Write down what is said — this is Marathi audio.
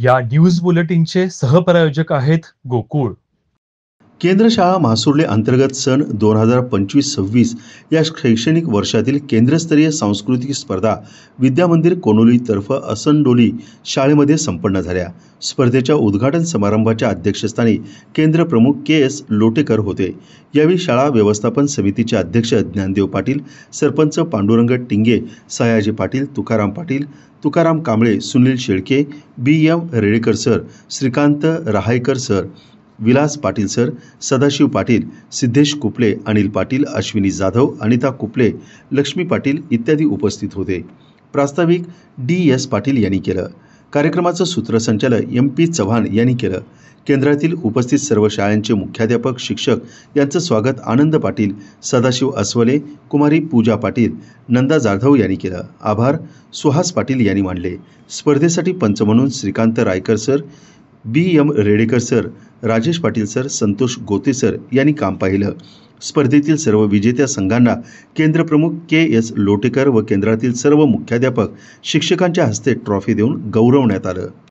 या न्यूज बुलेटिनचे सहप्रायोजक आहेत गोकुळ. केंद्र शाळा म्हासुर्ले अंतर्गत सन 2025-26 या शैक्षणिक वर्षातील केंद्रस्तरीय सांस्कृतिक स्पर्धा विद्यामंदिर कोनोलीतर्फे असनडोली शाळेमध्ये संपन्न झाल्या. स्पर्धेच्या उद्घाटन समारंभाच्या अध्यक्षस्थानी केंद्र प्रमुख के.एस. लोटेकर होते. यावेळी शाळा व्यवस्थापन समितीचे अध्यक्ष Dnyandev Patil, sarpanch Pandurang Tinge, Sayaji Patil, Tukaram Patil, Tukaram Kamble, Sunil Shelke, B M. Redekar sir, Shrikant Rahaykar sir, Vilas Patil sir, Sadashiv Patil, Siddhesh Kuple, Anil Patil, Ashwini Jadhav, Anita Kuple, Lakshmi Patil इत्यादी उपस्थित होते. प्रास्ताविक डी.एस. पाटील यांनी केलं. कार्यक्रमाचं सूत्रसंचालन एम.पी. चव्हाण यांनी केलं. केंद्रातील उपस्थित सर्व शाळांचे मुख्याध्यापक, शिक्षक यांचं स्वागत आनंद पाटील, सदाशिव अस्वले, कुमारी पूजा पाटील, नंदा जाधव यांनी केलं. आभार सुहास पाटील यांनी मानले. स्पर्धेसाठी पंच म्हणून Shrikant Raikar sir, BM. Redekar sir, Rajesh Patil sir, Santosh Gote sir यांनी काम पाहिलं. स्पर्धेतील सर्व विजेत्या संघांना केंद्र प्रमुख के.एस. लोटेकर व केंद्रातील सर्व मुख्याध्यापक, शिक्षकांच्या हस्ते ट्रॉफी देऊन गौरवण्यात आलं.